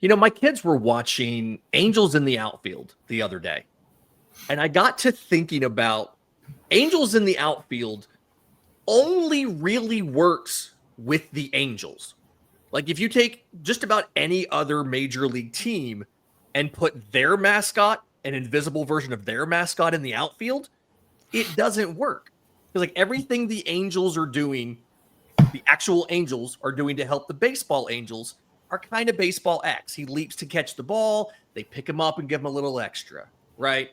My kids were watching Angels in the Outfield the other day, and I got to thinking about Angels in the Outfield only really works with the Angels. Like if you take just about any other major league team and put their mascot, an invisible version of their mascot in the outfield, it doesn't work. Because like everything the Angels are doing, the actual Angels are doing to help the baseball Angels are kind of baseball acts. He leaps to catch the ball. They pick him up and give him a little extra, right?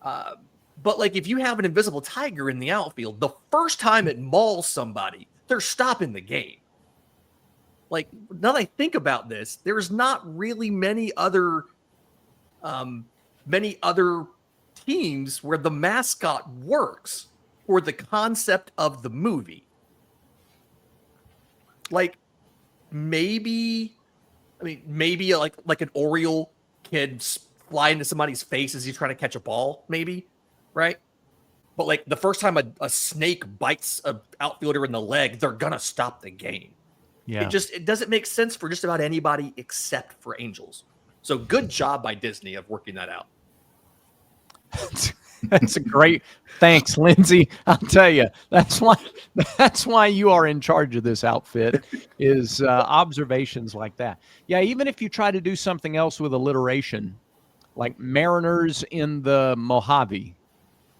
But like if you have an invisible tiger in the outfield, the first time it mauls somebody, they're stopping the game. Like now that I think about this, there's not really many other teams where the mascot works for the concept of the movie. Like maybe like an Oriole kid fly into somebody's face as he's trying to catch a ball, maybe, right? But like the first time a snake bites an outfielder in the leg, they're gonna stop the game. Yeah. It doesn't make sense for just about anybody except for Angels. So good job by Disney of working that out. That's a great. Thanks, Lindsay. I'll tell you, that's why you are in charge of this outfit is observations like that. Yeah, even if you try to do something else with alliteration, like Mariners in the Mojave,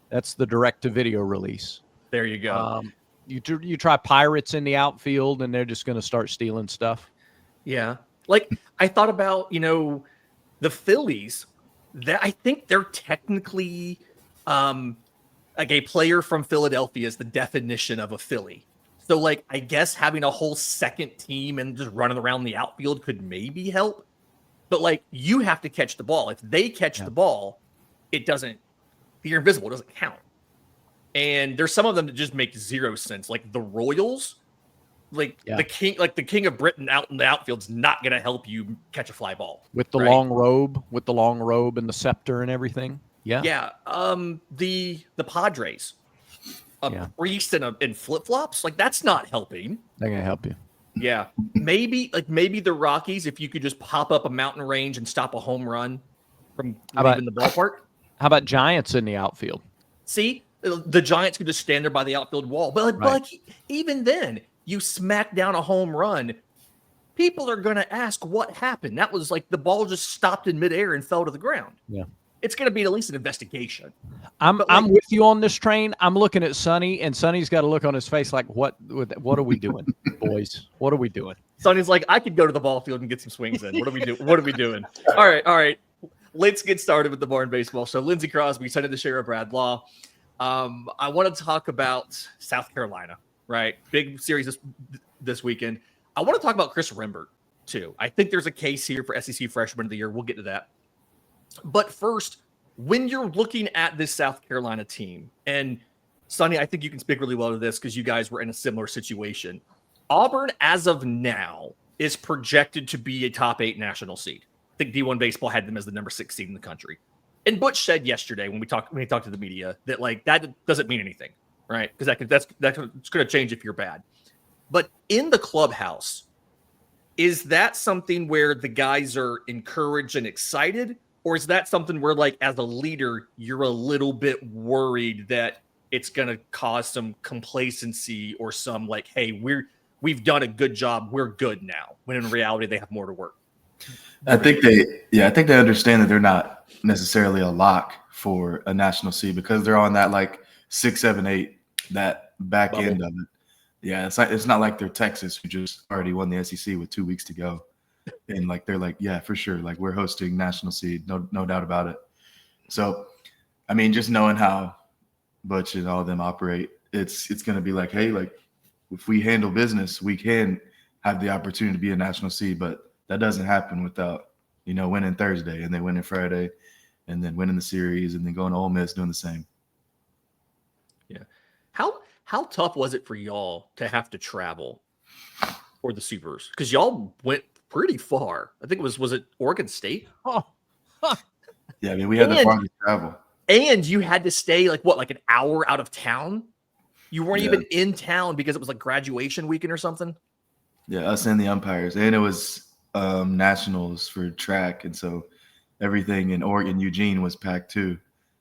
that's the direct-to-video release. There you go. You try Pirates in the outfield, and they're just going to start stealing stuff. Yeah, like I thought about the Phillies. That I think they're technically like a player from Philadelphia is the definition of a Philly. So like I guess having a whole second team and just running around the outfield could maybe help. But like you have to catch the ball. If they catch the ball, it doesn't. You're invisible. It doesn't count. And there's some of them that just make zero sense. Like the Royals, the king of Britain out in the outfield's not going to help you catch a fly ball with the long robe, and the scepter and everything. Yeah. Yeah. The Padres, priest in flip flops, like that's not helping. They're going to help you. Yeah. Maybe the Rockies, if you could just pop up a mountain range and stop a home run from leaving the ballpark. How about Giants in the outfield? See, the Giants could just stand there by the outfield wall. But like even then, you smack down a home run, people are going to ask what happened. That was like the ball just stopped in midair and fell to the ground. Yeah. It's going to be at least an investigation. I'm with you on this train. I'm looking at Sonny, and Sonny's got a look on his face like, what are we doing, boys? What are we doing? Sonny's like, I could go to the ball field and get some swings in. What are we doing? What are we doing? All right. Let's get started with the Barn Baseball Show. Lindsay Crosby, son of the Sheriff Brad Law. I want to talk about South Carolina, right? Big series this weekend. I want to talk about Chris Rembert, too. I think there's a case here for SEC Freshman of the Year. We'll get to that. But first, when you're looking at this South Carolina team, and Sonny, I think you can speak really well to this because you guys were in a similar situation. Auburn, as of now, is projected to be a top 8 national seed. I think D1 Baseball had them as the number 6 seed in the country. And Butch said yesterday when he talked to the media that like that doesn't mean anything, right? Because that's going to change if you're bad. But in the clubhouse, is that something where the guys are encouraged and excited, or is that something where like as a leader you're a little bit worried that it's going to cause some complacency or some like, hey, we've done a good job, we're good now, when in reality they have more to work? I think they understand that they're not necessarily a lock for a national seed because they're on that like 6, 7, 8, that back bubble. End of it. Yeah, it's not like they're Texas who just already won the SEC with 2 weeks to go, and like they're like, yeah, for sure, like we're hosting national seed, no doubt about it. So, I mean, just knowing how Butch and all of them operate, it's going to be like, hey, like if we handle business, we can have the opportunity to be a national seed, but that doesn't happen without, winning Thursday and then winning Friday and then winning the series and then going to Ole Miss doing the same. Yeah. How tough was it for y'all to have to travel for the Supers? Because y'all went pretty far. I think was it Oregon State? Oh. Yeah, I mean, we had the farthest travel. And you had to stay like an hour out of town? You weren't even in town because it was like graduation weekend or something? Yeah, us and the umpires. And it was nationals for track, and so everything in Oregon, Eugene was packed too.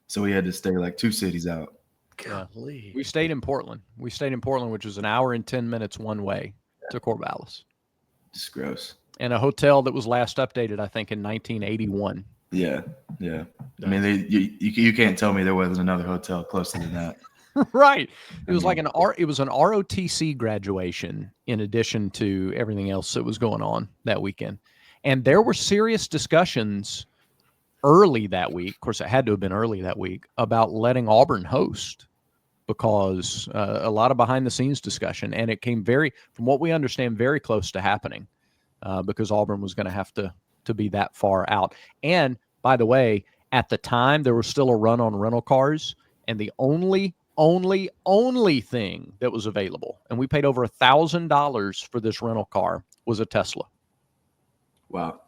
So we had to stay like 2 cities out. Golly. We stayed in Portland. Which was an hour and 10 minutes one way to Corvallis. Just gross. And a hotel that was last updated, I think, in 1981. Yeah. Nice. I mean, you can't tell me there wasn't another hotel closer than that. Right. It was like an ROTC graduation in addition to everything else that was going on that weekend. And there were serious discussions early that week. Of course, it had to have been early that week about letting Auburn host because a lot of behind the scenes discussion. And it came from what we understand, very close to happening because Auburn was going to have to be that far out. And by the way, at the time, there was still a run on rental cars. And the only thing that was available, and we paid over $1,000 for this rental car, was a Tesla. Wow.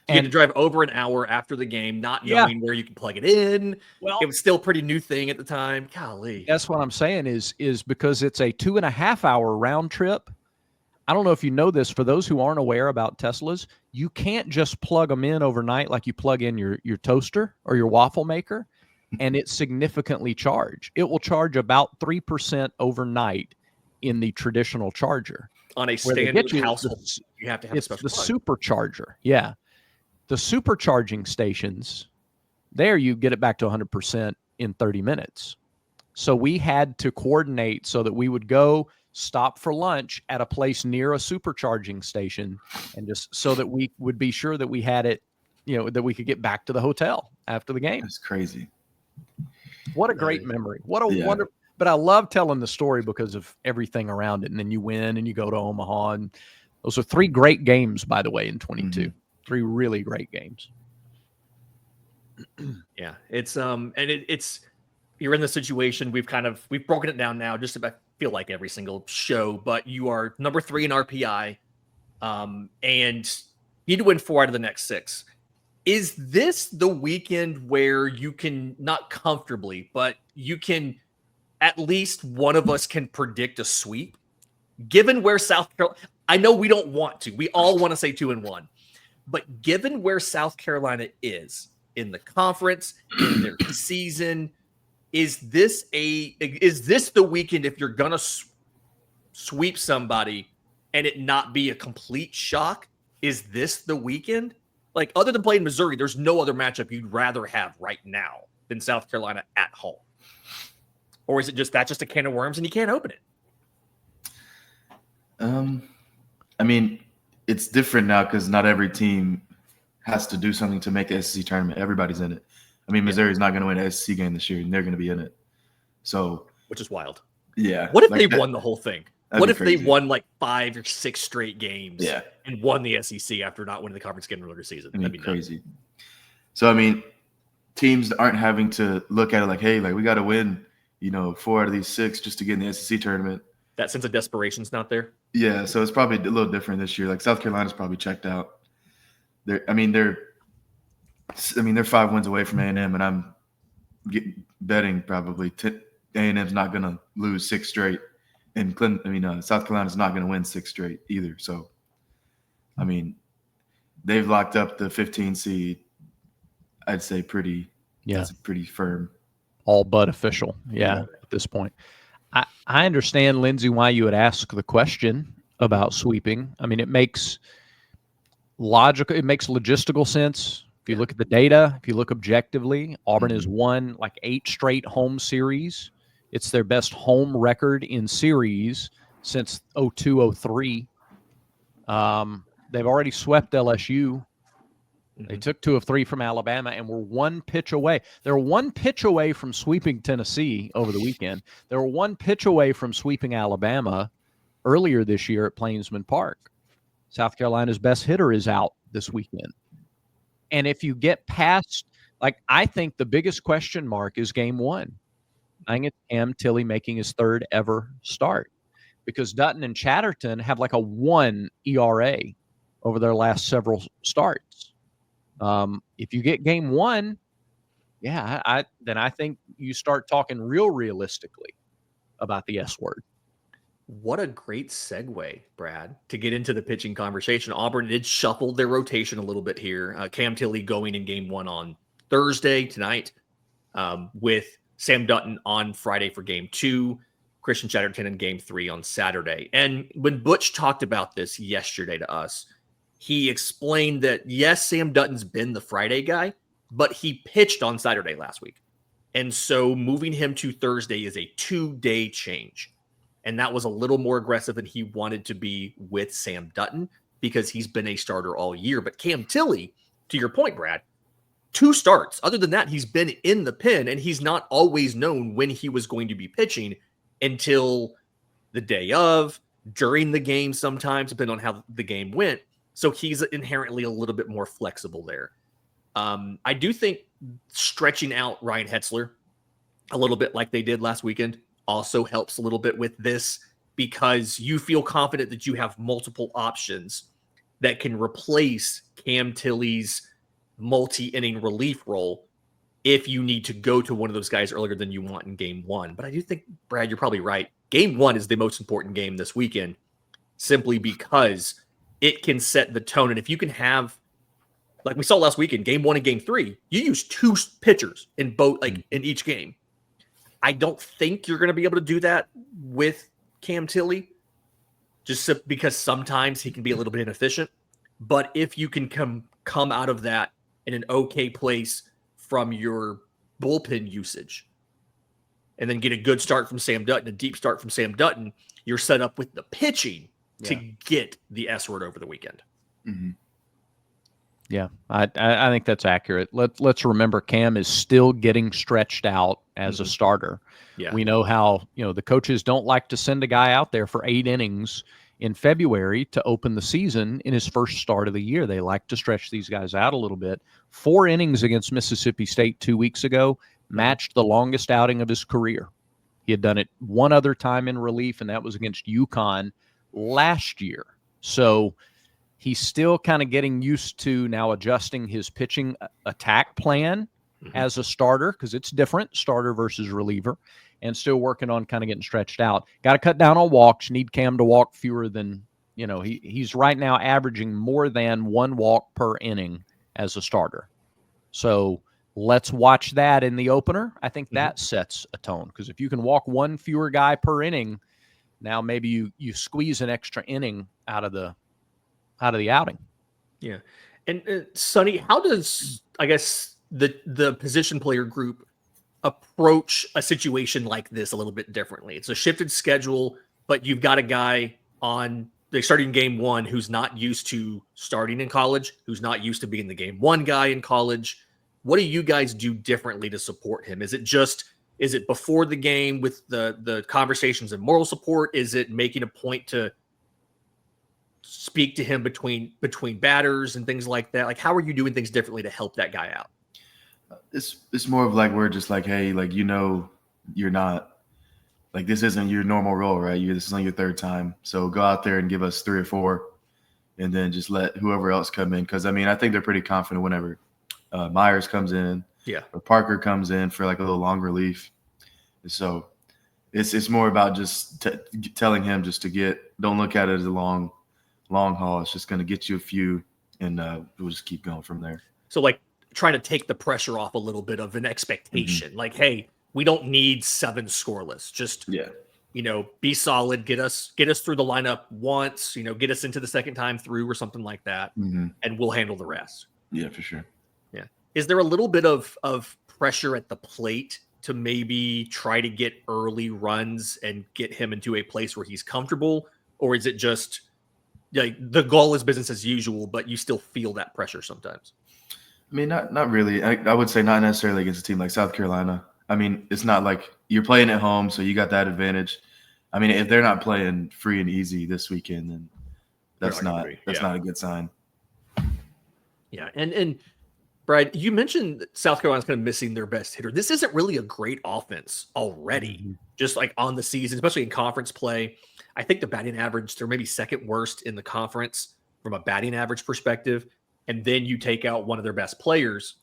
You had to drive over an hour after the game, not knowing where you can plug it in. Well, it was still a pretty new thing at the time. Golly. That's what I'm saying is because it's a 2.5 hour round trip. I don't know if you know this. For those who aren't aware about Teslas, you can't just plug them in overnight like you plug in your toaster or your waffle maker, and it's significantly charged. It will charge about 3% overnight in the traditional charger. On a standard household, you have to have a special plug. Supercharger. Yeah. The supercharging stations, there you get it back to 100% in 30 minutes. So we had to coordinate so that we would go stop for lunch at a place near a supercharging station, and just so that we would be sure that we had it, that we could get back to the hotel after the game. That's crazy. What a great memory. What a wonderful. But I love telling the story because of everything around it. And then you win and you go to Omaha. And those are 3 great games, by the way, in 22. Mm-hmm. 3 really great games. Yeah, it's and it's you're in the situation. We've broken it down now, just about feel like every single show. But you are number 3 in RPI, and you need to win 4 out of the next 6. Is this the weekend where you can, not comfortably, but you can, at least one of us can predict a sweep? Given where South Carolina, I know we don't want to. We all want to say 2-1. But given where South Carolina is in the conference, in their season, is this the weekend if you're going to sweep somebody and it not be a complete shock? Is this the weekend? Like, other than playing Missouri, there's no other matchup you'd rather have right now than South Carolina at home. Or is it just a can of worms and you can't open it? I mean, it's different now because not every team has to do something to make the SEC tournament. Everybody's in it. I mean, Missouri's not going to win an SEC game this year, and they're going to be in it. So, which is wild. Yeah. What if they won the whole thing? What if crazy. they won like 5 or 6 straight games and won the SEC after not winning the conference game in the regular season? That'd be crazy. Nuts. So, I mean, teams aren't having to look at it like, hey, like we got to win, 4 out of these 6 just to get in the SEC tournament. That sense of desperation's not there. Yeah, so it's probably a little different this year. Like South Carolina's probably checked out. They're 5 wins away from A&M, and I'm betting probably A&M's not going to lose 6 straight, and South Carolina's not going to win 6 straight either. So, I mean, they've locked up the 15 seed. I'd say that's pretty firm. All but official. Yeah. At this point. I understand, Lindsay, why you would ask the question about sweeping. I mean, it makes logistical sense. If you look at the data, if you look objectively, Auburn has won like 8 straight home series. It's their best home record in series since 02-03. They've already swept LSU. They took 2 of 3 from Alabama and were 1 pitch away. They were 1 pitch away from sweeping Tennessee over the weekend. They were 1 pitch away from sweeping Alabama earlier this year at Plainsman Park. South Carolina's best hitter is out this weekend. And if you get past, I think the biggest question mark is game 1. I think it's Cam Tilley making his 3rd ever start, because Dutton and Chatterton have like a 1 ERA over their last several starts. If you get game 1, then I think you start talking realistically about the S word. What a great segue, Brad, to get into the pitching conversation. Auburn did shuffle their rotation a little bit here. Cam Tilley going in game 1 on Thursday tonight, with Sam Dutton on Friday for game 2, Christian Chatterton in game 3 on Saturday. And when Butch talked about this yesterday to us, he explained that, yes, Sam Dutton's been the Friday guy, but he pitched on Saturday last week. And so moving him to Thursday is a 2-day change. And that was a little more aggressive than he wanted to be with Sam Dutton because he's been a starter all year. But Cam Tilley, to your point, Brad, 2 starts. Other than that, he's been in the pen, and he's not always known when he was going to be pitching until the day of, during the game sometimes, depending on how the game went. So he's inherently a little bit more flexible there. I do think stretching out Ryan Hetzler a little bit like they did last weekend also helps a little bit with this, because you feel confident that you have multiple options that can replace Cam Tilley's multi-inning relief role if you need to go to one of those guys earlier than you want in game 1. But I do think, Brad, you're probably right. Game 1 is the most important game this weekend, simply because it can set the tone. And if you can have, like we saw last weekend, game 1 and game 3, you use 2 pitchers in both, like in each game. I don't think you're going to be able to do that with Cam Tilley, just because sometimes he can be a little bit inefficient. But if you can come out of that in an okay place from your bullpen usage, and then get a good start from Sam Dutton, a deep start from Sam Dutton, you're set up with the pitching to get the S word over the weekend. Mm-hmm. Yeah, I think that's accurate. Let's remember Cam is still getting stretched out as a starter. Yeah. We know how, the coaches don't like to send a guy out there for 8 innings in February to open the season in his first start of the year. They like to stretch these guys out a little bit. 4 innings against Mississippi State 2 weeks ago matched the longest outing of his career. He had done it one other time in relief, and that was against UConn last year. So he's still kind of getting used to now adjusting his pitching attack plan as a starter, because it's different, starter versus reliever, and still working on kind of getting stretched out. Got to cut down on walks. Need Cam to walk fewer than, he's right now averaging more than 1 walk per inning as a starter. So let's watch that in the opener. I think that sets a tone, because if you can walk 1 fewer guy per inning, now maybe you squeeze an extra inning out of the outing. Yeah. And Sonny, how does, I guess, the position player group approach a situation like this a little bit differently? It's a shifted schedule, but you've got a guy they're starting game 1 who's not used to starting in college, who's not used to being the game 1 guy in college. What do you guys do differently to support him? Is it before the game with the conversations and moral support? Is it making a point to speak to him between batters and things like that? Like, how are you doing things differently to help that guy out? It's more of like, we're just like, hey, like, you're not, like, this isn't your normal role, right? This is on your 3rd time. So go out there and give us 3 or 4, and then just let whoever else come in. Because, I think they're pretty confident whenever Myers comes in, or Parker comes in for like a little long relief. So it's more about just telling him just to don't look at it as a long haul. It's just going to get you a few, and we'll just keep going from there. So, like, trying to take the pressure off a little bit of an expectation. Like, hey, we don't need 7 scoreless. Just, be solid. Get us through the lineup once, get us into the second time through or something like that. And we'll handle the rest. Yeah, for sure. Yeah. Is there a little bit of pressure at the plate to maybe try to get early runs and get him into a place where he's comfortable? Or is it just like the goal is business as usual, but you still feel that pressure sometimes? Not really. I would say not necessarily against a team like South Carolina. It's not like you're playing at home, so you got that advantage. If they're not playing free and easy this weekend, then that's not a good sign. Yeah, and Brad, you mentioned that South Carolina's kind of missing their best hitter. This isn't really a great offense already, just like on the season, especially in conference play. I think the batting average, they're maybe 2nd worst in the conference from a batting average perspective. And then you take out one of their best players.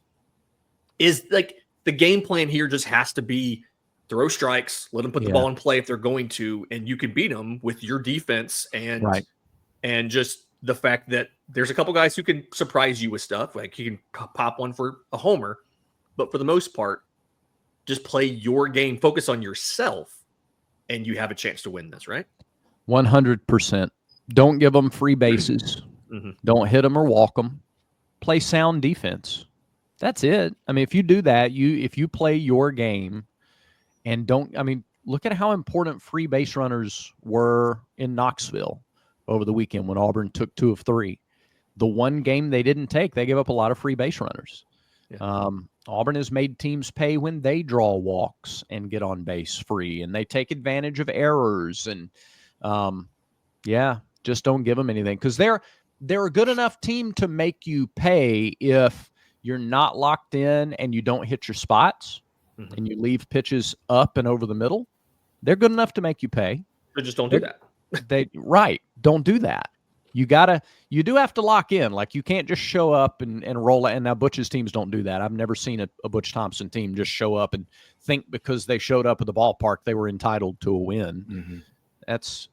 Is like the game plan here just has to be throw strikes, let them put the ball in play if they're going to, and you can beat them with your defense and just the fact that there's a couple guys who can surprise you with stuff. Like you can pop one for a homer, but for the most part, just play your game, focus on yourself, and you have a chance to win this, right? 100%. Don't give them free bases. Mm-hmm. Don't hit them or walk them. Play sound defense. That's it. I mean, if you do that, if you play your game and look at how important free base runners were in Knoxville over the weekend when Auburn took 2 of 3. The one game they didn't take, they gave up a lot of free base runners. Yeah. Auburn has made teams pay when they draw walks and get on base free, and they take advantage of errors. And just don't give them anything, because they're a good enough team to make you pay if you're not locked in and you don't hit your spots and you leave pitches up and over the middle. They're good enough to make you pay. But just don't do that. Don't do that. You do have to lock in. Like, you can't just show up and roll it. And now Butch's teams don't do that. I've never seen a Butch Thompson team just show up and think because they showed up at the ballpark they were entitled to a win. Mm-hmm. That's,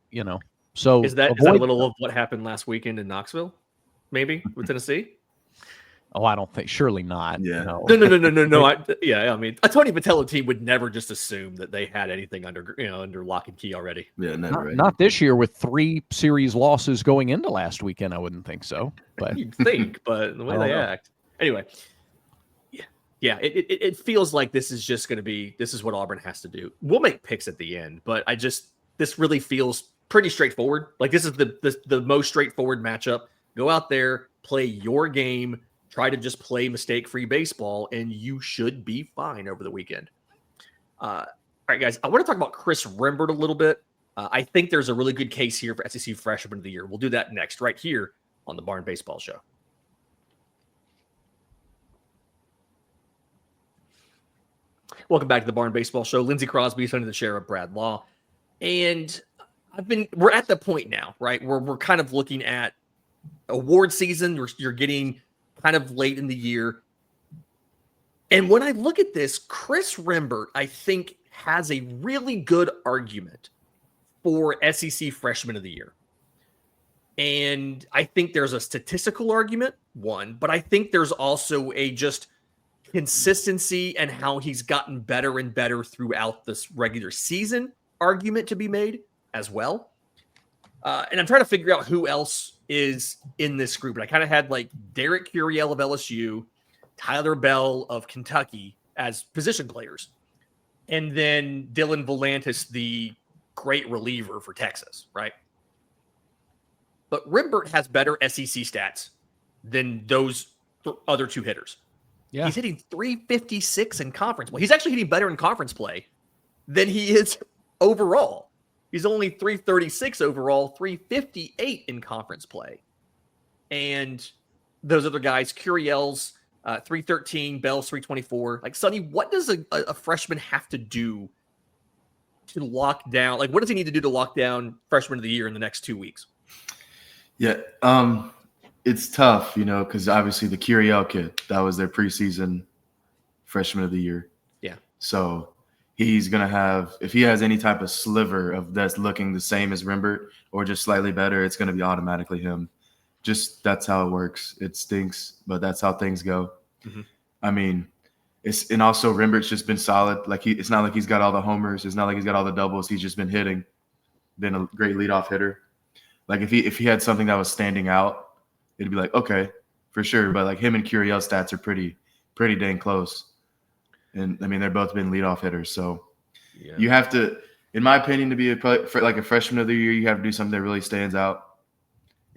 so is that a little of what happened last weekend in Knoxville, maybe with Tennessee? Oh, I don't think. Surely not. Yeah. No. I mean, a Tony Vitello team would never just assume that they had anything under lock and key already. Yeah, not this year with 3 series losses going into last weekend. I wouldn't think so. But you'd think, but the way they act. Anyway, yeah. It feels like this is just going to be. This is what Auburn has to do. We'll make picks at the end, but this really feels pretty straightforward. Like, this is the most straightforward matchup. Go out there, play your game. Try to just play mistake-free baseball, and you should be fine over the weekend. All right, guys, I want to talk about Chris Rembert a little bit. I think there's a really good case here for SEC Freshman of the Year. We'll do that next, right here on the Barn Baseball Show. Welcome back to the Barn Baseball Show. Lindsay Crosby, Sonny the Sheriff, Brad Law. And we're at the point now, right, where we're kind of looking at award season. You're getting kind of late in the year. And when I look at this, Chris Rembert, I think, has a really good argument for SEC Freshman of the Year. And I think there's a statistical argument, one, but I think there's also a just consistency and how he's gotten better and better throughout this regular season argument to be made as well. And I'm trying to figure out who else is in this group. And I kind of had like Derek Curiel of LSU, Tyler Bell of Kentucky as position players, and then Dylan Volantis, the great reliever for Texas, right? But Rembert has better SEC stats than those other 2 hitters. Yeah. He's hitting 356 in conference play. He's actually hitting better in conference play than he is overall. He's only 336 overall, 358 in conference play. And those other guys, Curiel's 313, Bell's 324. Like, Sonny, what does a freshman have to do to lock down? Like, what does he need to do to lock down Freshman of the Year in the next 2 weeks? Yeah, it's tough, because obviously the Curiel kid, that was their preseason Freshman of the Year. Yeah. So he's going to have, if he has any type of sliver of that's looking the same as Rembert or just slightly better, it's going to be automatically him. Just that's how it works. It stinks, but that's how things go. Mm-hmm. I mean, and also Rembert's just been solid. Like, it's not like he's got all the homers. It's not like he's got all the doubles. He's just been hitting, been a great leadoff hitter. Like, if he had something that was standing out, it'd be like, okay, for sure. But like, him and Curiel's stats are pretty dang close. And I mean, they're both been leadoff hitters. So you have to, in my opinion, to be like a Freshman of the Year, you have to do something that really stands out.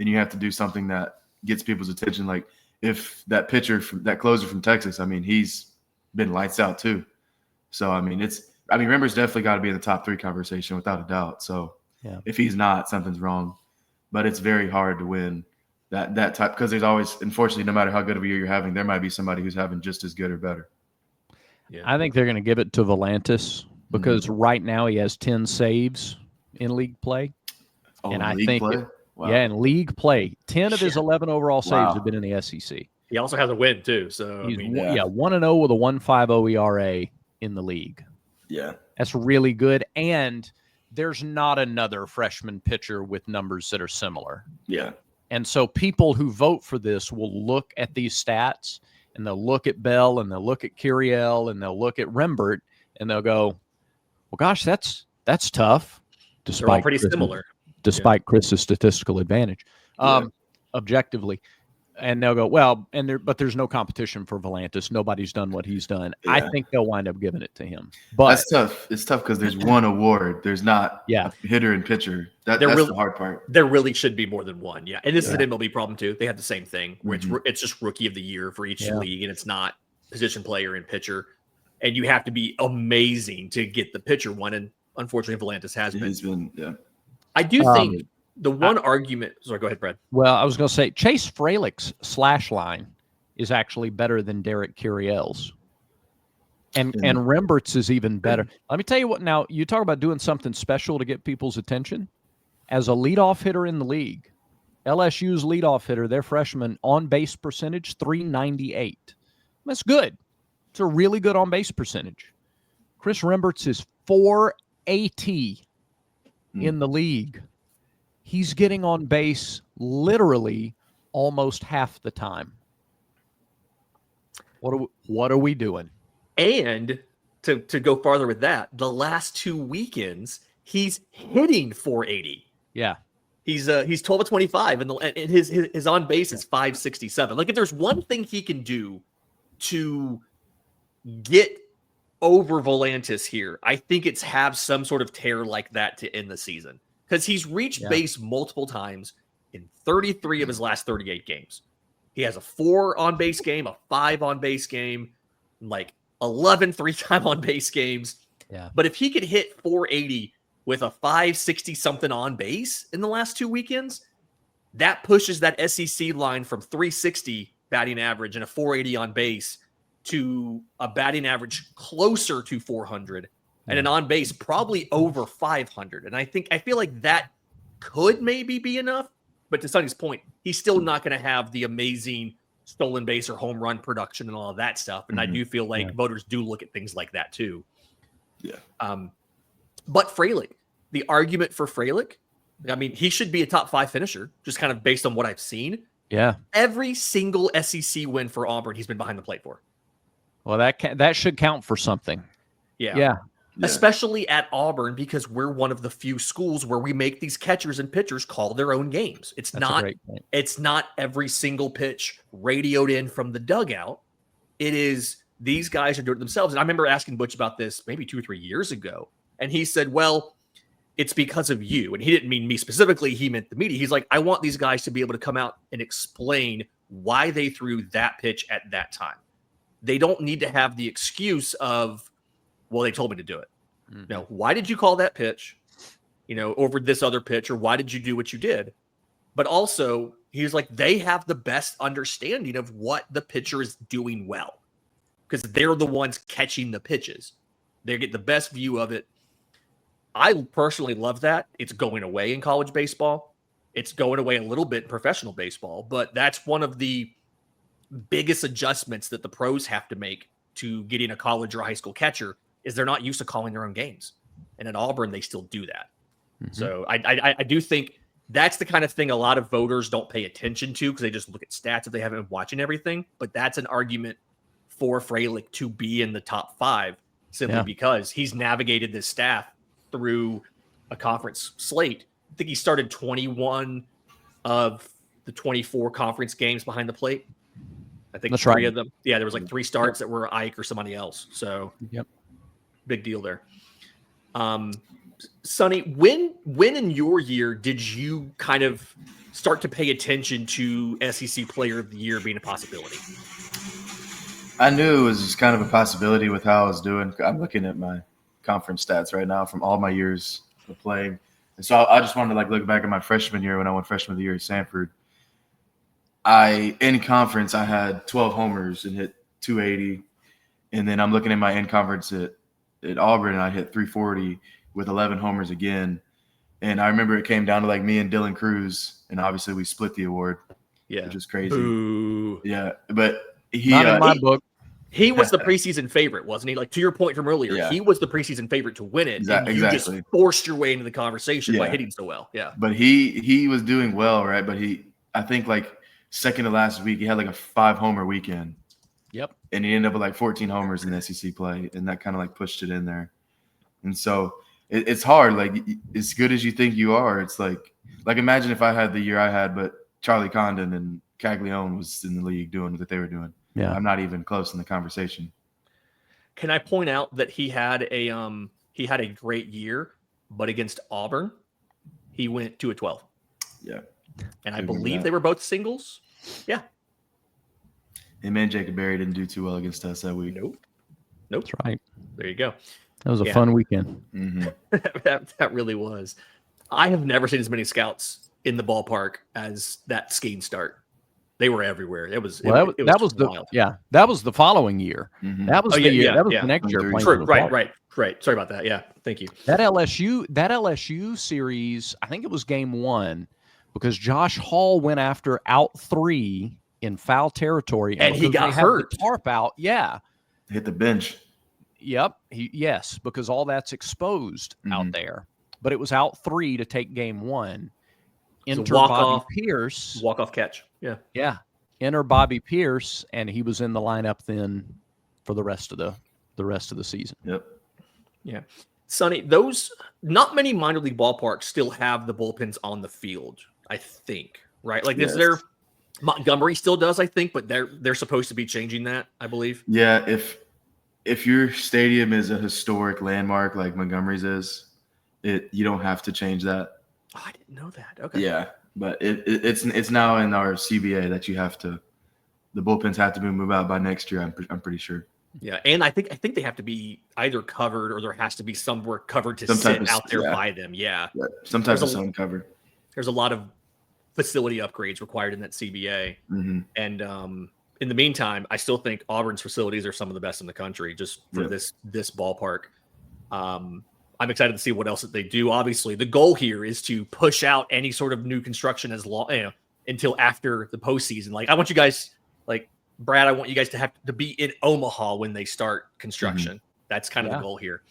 And you have to do something that gets people's attention. Like, if that pitcher, that closer from Texas, I mean, he's been lights out too. So, I mean, Rembert's definitely got to be in the top 3 conversation without a doubt. So if he's not, something's wrong. But it's very hard to win that type, because there's always, unfortunately, no matter how good of a year you're having, there might be somebody who's having just as good or better. Yeah. I think they're going to give it to Volantis because right now he has 10 saves in league play. Oh, and I league think, play? Wow. Yeah, in league play, 10 of his 11 overall saves have been in the SEC. He also has a win too. So he's 1-0 with a 1.50 ERA in the league. Yeah, That's really good. And there's not another freshman pitcher with numbers that are similar. Yeah. And so people who vote for this will look at these stats, and they'll look at Bell, and they'll look at Curiel, and they'll look at Rembert, and they'll go, well, gosh, that's tough. They're all pretty similar. Despite Chris's statistical advantage, objectively. And they'll go, well, but there's no competition for Volantis. Nobody's done what he's done. Yeah. I think they'll wind up giving it to him. But that's tough. It's tough because there's one award. There's not a hitter and pitcher. That's the hard part. There really should be more than one. Yeah. And this is an MLB problem too. They have the same thing where it's just rookie of the year for each league, and it's not position player and pitcher. And you have to be amazing to get the pitcher one. And unfortunately, Volantis has been. He's been, I do think the one argument. Sorry, go ahead, Brad. Well, I was going to say Chase Fralick's slash line is actually better than Derek Curiel's, and Rembert's is even better. Let me tell you what. Now you talk about doing something special to get people's attention. As a leadoff hitter in the league, LSU's leadoff hitter, their freshman on base percentage 398. That's good. It's a really good on base percentage. Chris Rembert's is 480 in the league. He's getting on base literally almost half the time. What are we doing? And to go farther with that, the last 2 weekends, he's hitting 480. Yeah. He's 12 of 25, and his on base is 567. Like, if there's one thing he can do to get over Volantis here, I think it's have some sort of tear like that to end the season. Because he's reached base multiple times in 33 of his last 38 games. He has a 4 on base game, a 5 on base game, like 11 3-time on base games. Yeah. But if he could hit 480 with a 560 something on base in the last 2 weekends, that pushes that SEC line from 360 batting average and a 480 on base to a batting average closer to 400. And an on base probably over 500. And I feel like that could maybe be enough. But to Sonny's point, he's still not going to have the amazing stolen base or home run production and all of that stuff. And I do feel like voters do look at things like that too. Yeah. But Fralick, the argument for Fralick, I mean, he should be a top 5 finisher, just kind of based on what I've seen. Yeah. Every single SEC win for Auburn, he's been behind the plate for. Well, that should count for something. Yeah. Yeah. Especially at Auburn, because we're one of the few schools where we make these catchers and pitchers call their own games. It's not every single pitch radioed in from the dugout. It is these guys are doing it themselves. And I remember asking Butch about this maybe 2 or 3 years ago. And he said, well, it's because of you. And he didn't mean me specifically. He meant the media. He's like, I want these guys to be able to come out and explain why they threw that pitch at that time. They don't need to have the excuse of, well, they told me to do it. No, why did you call that pitch, over this other pitch, or why did you do what you did? But also, he's like, they have the best understanding of what the pitcher is doing well because they're the ones catching the pitches. They get the best view of it. I personally love that. It's going away in college baseball. It's going away a little bit in professional baseball, but that's one of the biggest adjustments that the pros have to make to getting a college or high school catcher is they're not used to calling their own games. And at Auburn, they still do that. So I do think that's the kind of thing a lot of voters don't pay attention to because they just look at stats if they haven't been watching everything. But that's an argument for Fralick to be in the top 5 simply because he's navigated this staff through a conference slate. I think he started 21 of the 24 conference games behind the plate. I think that's 3 of them. Yeah, there was like 3 starts that were Ike or somebody else. So big deal there. Sonny, when in your year did you kind of start to pay attention to SEC Player of the Year being a possibility? I knew it was just kind of a possibility with how I was doing. I'm looking at my conference stats right now from all my years of playing. And so I just wanted to look back at my freshman year when I won Freshman of the Year at Sanford. In conference, I had 12 homers and hit 280. And then I'm looking at my in-conference at Auburn, and I hit 340 with 11 homers again. And I remember it came down to me and Dylan Cruz, and obviously we split the award. Yeah. Which is crazy. Ooh. Yeah. But not in my book. He was the preseason favorite, wasn't he? Like, to your point from earlier, he was the preseason favorite to win it. And you just forced your way into the conversation by hitting so well. Yeah. But he was doing well, right? But I think like second to last week, he had like a 5-homer weekend. Yep. And he ended up with like 14 homers in the SEC play. And that kind of like pushed it in there. And so it's hard. Like, as good as you think you are, it's like imagine if I had the year I had, but Charlie Condon and Caglione was in the league doing what they were doing. Yeah. I'm not even close in the conversation. Can I point out that he had a great year, but against Auburn, he went 2-12. Yeah. And I believe they were both singles. Yeah. And man, Jacob Berry didn't do too well against us that week. Nope. That's right. There you go. That was a fun weekend. Mm-hmm. that really was. I have never seen as many scouts in the ballpark as that skiing start. They were everywhere. That was wild. That was the following year. Mm-hmm. That was the year. That was the next year. True. Right. Sorry about that. Yeah. Thank you. That LSU series, I think it was game 1, because Josh Hall went after out 3 in foul territory, and he got hurt. The tarp out. Yeah. Hit the bench. Yep. Because all that's exposed out there. But it was out 3 to take game 1. Enter Bobby Pierce. Walk-off catch. Yeah. Yeah. Enter Bobby Pierce, and he was in the lineup then for the rest of the season. Yep. Yeah. Sonny, those not many minor league ballparks still have the bullpens on the field, I think. Right? Like is there Montgomery still does, I think, but they're supposed to be changing that, I believe. Yeah, if your stadium is a historic landmark like Montgomery's is, you don't have to change that. Oh, I didn't know that. Okay. Yeah, but it's now in our CBA that the bullpens have to be moved out by next year. I'm pretty sure. Yeah, and I think they have to be either covered or there has to be somewhere covered to sit out there by them. Yeah, some type of sun cover. There's a lot of facility upgrades required in that CBA, and in the meantime, I still think Auburn's facilities are some of the best in the country. Just for this ballpark. I'm excited to see what else that they do. Obviously, the goal here is to push out any sort of new construction until after the postseason. Like, I want you guys, like Brad, I want you guys to have to be in Omaha when they start construction. That's kind of the goal here.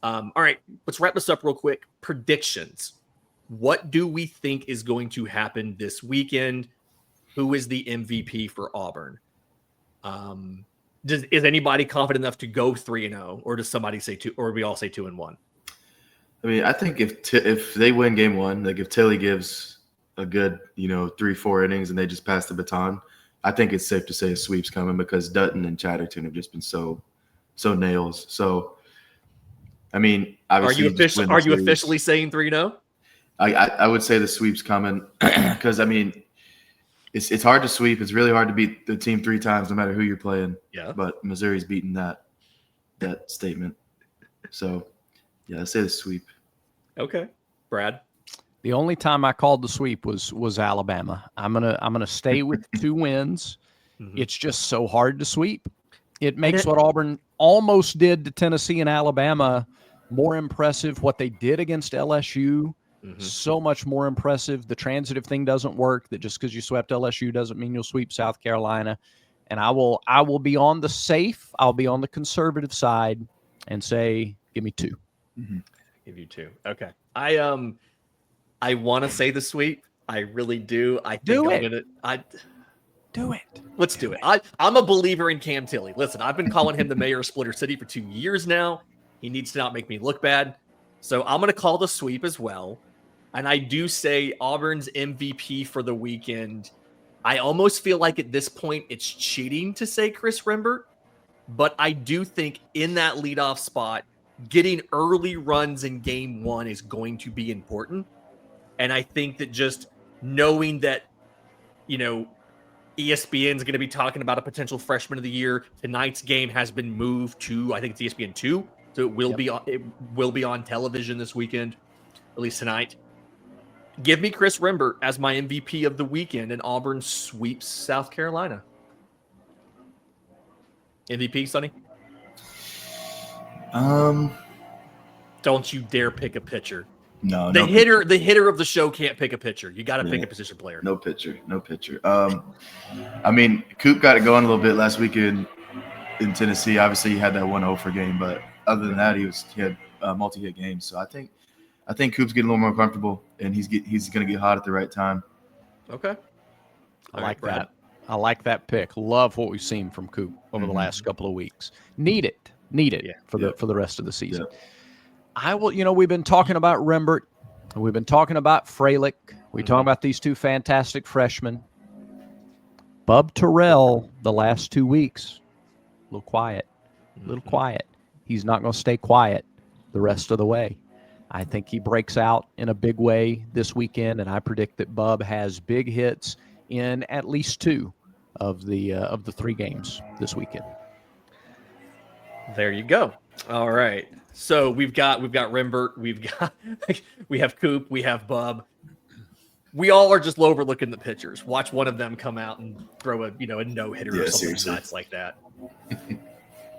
All right, let's wrap this up real quick. Predictions. What do we think is going to happen this weekend? Who is the MVP for Auburn? Is anybody confident enough to go 3-0, or does somebody say 2, or we all say 2-1? I mean, I think if they win game 1, like if Tilly gives a good, 3-4 innings and they just pass the baton, I think it's safe to say a sweep's coming because Dutton and Chatterton have just been so nails. So, I mean, obviously, are you officially saying 3-0? I would say the sweep's coming because I mean, it's hard to sweep. It's really hard to beat the team 3 times, no matter who you're playing. Yeah. But Missouri's beaten that statement. So, yeah, I say the sweep. Okay, Brad. The only time I called the sweep was Alabama. I'm gonna stay with 2 wins. It's just so hard to sweep. It makes what Auburn almost did to Tennessee and Alabama more impressive. What they did against LSU, so much more impressive. The transitive thing doesn't work. That just because you swept LSU doesn't mean you'll sweep South Carolina. And I will be on the safe. I'll be on the conservative side and say, give me 2. Give you 2. Okay. I want to say the sweep. I really do. I think do I'm it. gonna. Do it. Let's do it. I'm a believer in Cam Tilly. Listen, I've been calling him the mayor of Splitter City for 2 years now. He needs to not make me look bad. So I'm going to call the sweep as well. And I do say Auburn's MVP for the weekend. I almost feel like at this point it's cheating to say Chris Rembert, but I do think in that leadoff spot, getting early runs in game 1 is going to be important. And I think that just knowing that, ESPN is going to be talking about a potential freshman of the year. Tonight's game has been moved to, I think it's ESPN 2. So it will be on television this weekend, at least tonight. Give me Chris Rembert as my MVP of the weekend, and Auburn sweeps South Carolina. MVP, Sonny? Don't you dare pick a pitcher. No, the hitter of the show can't pick a pitcher. You got to pick a position player. No pitcher. I mean, Coop got it going a little bit last weekend in Tennessee. Obviously, he had that 1-0 game, but other than that, he had multi-hit games. So I think Coop's getting a little more comfortable, and he's going to get hot at the right time. Okay. I like that. I like that pick. Love what we've seen from Coop over the last couple of weeks. Need it for the rest of the season. Yeah. I will. We've been talking about Rembert, and we've been talking about Freilich. We talk about these two fantastic freshmen. Bub Terrell, the last 2 weeks, a little quiet. He's not going to stay quiet the rest of the way. I think he breaks out in a big way this weekend, and I predict that Bub has big hits in at least 2 of the 3 games this weekend. There you go. All right. So we've got Rembert, we have Coop, we have Bub. We all are just overlooking the pitchers. Watch one of them come out and throw a no-hitter or something nuts like that.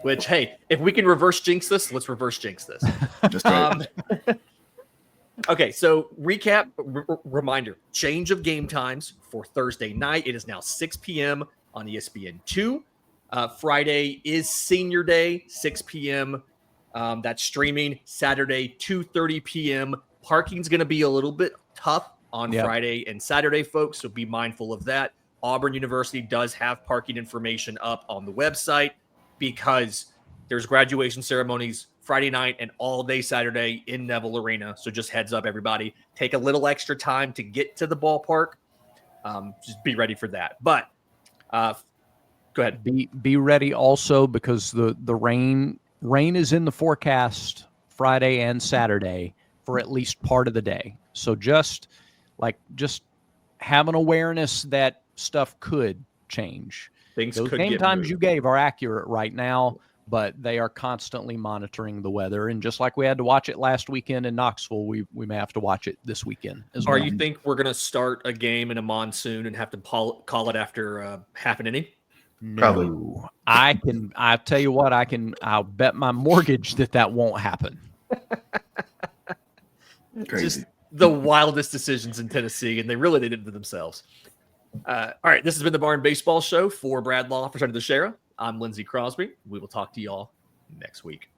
Which, hey, if we can reverse jinx this, let's reverse jinx this. That's right. Okay, so recap, reminder, change of game times for Thursday night. It is now 6 p.m. on ESPN2. Friday is Senior Day, 6 p.m. That's streaming. Saturday, 2:30 p.m. Parking's going to be a little bit tough on Friday and Saturday, folks, so be mindful of that. Auburn University does have parking information up on the website because there's graduation ceremonies Friday night and all day Saturday in Neville Arena. So just heads up, everybody. Take a little extra time to get to the ballpark. Just be ready for that. But go ahead. Be ready also because the rain is in the forecast Friday and Saturday for at least part of the day. So just have an awareness that stuff could change. Those game times you gave are accurate right now, but they are constantly monitoring the weather. And just like we had to watch it last weekend in Knoxville, we may have to watch it this weekend as well. Or you think we're going to start a game in a monsoon and have to call it after half an inning? No. Probably. I tell you what, I'll bet my mortgage that won't happen. Crazy. Just the wildest decisions in Tennessee, and they really did it to themselves. All right, this has been the Barn Baseball Show for Brad Law, for Sonny the Sheriff. I'm Lindsay Crosby. We will talk to y'all next week.